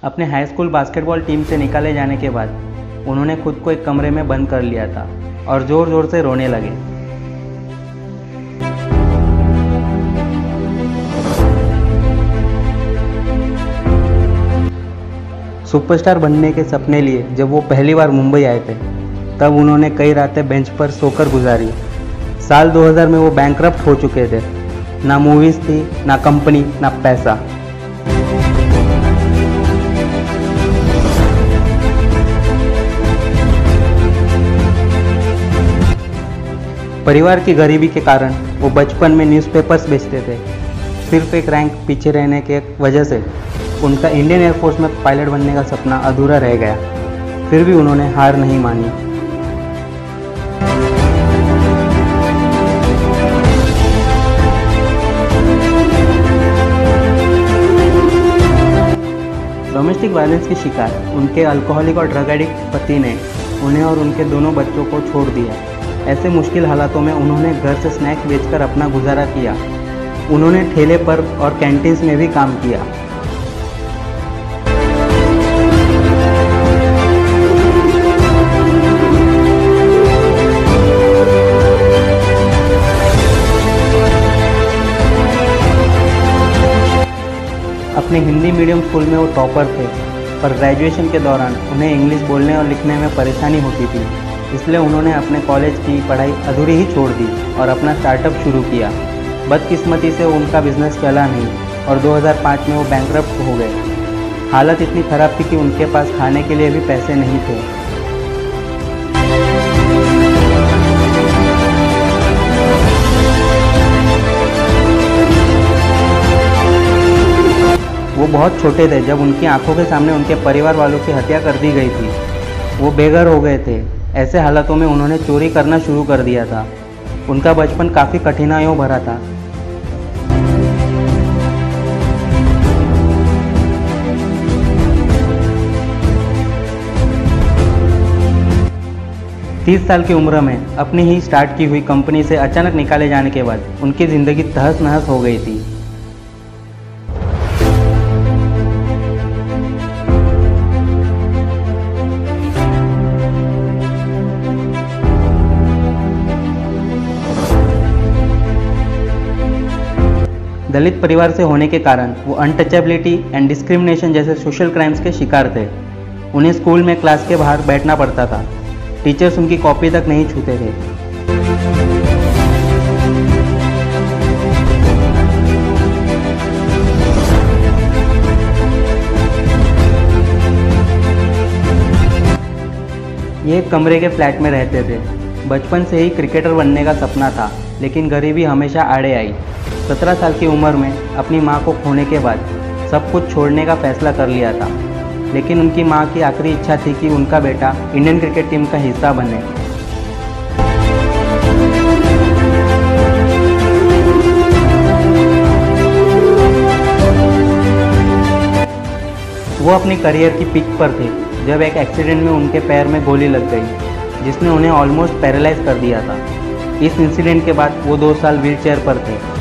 अपने high school basketball team से निकाले जाने के बाद उन्होंने खुद को एक कमरे में बंद कर लिया था और ज़ोर ज़ोर से रोने लगे। सुपरस्टार बनने के सपने लिए जब वो पहली बार मुंबई आए थे तब उन्होंने कई रातें बेंच पर सोकर गुजारी। साल 2000 में वो बैंकरप्ट हो चुके थे। ना मूवीज़ थी, ना कंपनी, ना पैसा। परिवार की गरीबी के कारण वो बचपन में न्यूज़पेपर्स बेचते थे। सिर्फ एक रैंक पीछे रहने के वजह से उनका इंडियन एयरफोर्स में पायलट बनने का सपना अधूरा रह गया। फिर भी उन्होंने हार नहीं मानी। डोमेस्टिक वायलेंस की शिकार उनके अल्कोहलिक और ड्रग एडिक्ट पति ने उन्हें और उनके दोनों बच्चों को छोड़ दिया। ऐसे मुश्किल हालातों में उन्होंने घर से स्नैक्स बेचकर अपना गुजारा किया। उन्होंने ठेले पर और कैंटीन्स में भी काम किया। अपने हिंदी मीडियम स्कूल में वो टॉपर थे, पर ग्रेजुएशन के दौरान उन्हें इंग्लिश बोलने और लिखने में परेशानी होती थी। इसलिए उन्होंने अपने कॉलेज की पढ़ाई अधूरी ही छोड़ दी और अपना स्टार्टअप शुरू किया। बदकिस्मती से उनका बिजनेस चला नहीं और 2005 में वो बैंकरप्ट हो गए। हालत इतनी ख़राब थी कि उनके पास खाने के लिए भी पैसे नहीं थे। वो बहुत छोटे थे जब उनकी आंखों के सामने उनके परिवार वालों की हत्या कर दी गई थी। वो बेघर हो गए थे। ऐसे हालातों में उन्होंने चोरी करना शुरू कर दिया था। उनका बचपन काफ़ी कठिनाइयों भरा था। तीस साल की उम्र में अपनी ही स्टार्ट की हुई कंपनी से अचानक निकाले जाने के बाद उनकी ज़िंदगी तहस नहस हो गई थी। दलित परिवार से होने के कारण वो अनटचेबिलिटी एंड डिस्क्रिमिनेशन जैसे सोशल क्राइम्स के शिकार थे। उन्हें स्कूल में क्लास के बाहर बैठना पड़ता था। टीचर्स उनकी कॉपी तक नहीं छूते थे। ये एक कमरे के फ्लैट में रहते थे। बचपन से ही क्रिकेटर बनने का सपना था, लेकिन गरीबी हमेशा आड़े आई। 17 साल की उम्र में अपनी मां को खोने के बाद सब कुछ छोड़ने का फैसला कर लिया था, लेकिन उनकी मां की आखिरी इच्छा थी कि उनका बेटा इंडियन क्रिकेट टीम का हिस्सा बने। वो अपनी करियर की पीक पर थे जब एक एक्सीडेंट में उनके पैर में गोली लग गई, जिसने उन्हें ऑलमोस्ट पैरालाइज कर दिया था। इस इंसिडेंट के बाद वो 2 साल व्हीलचेयर पर थे।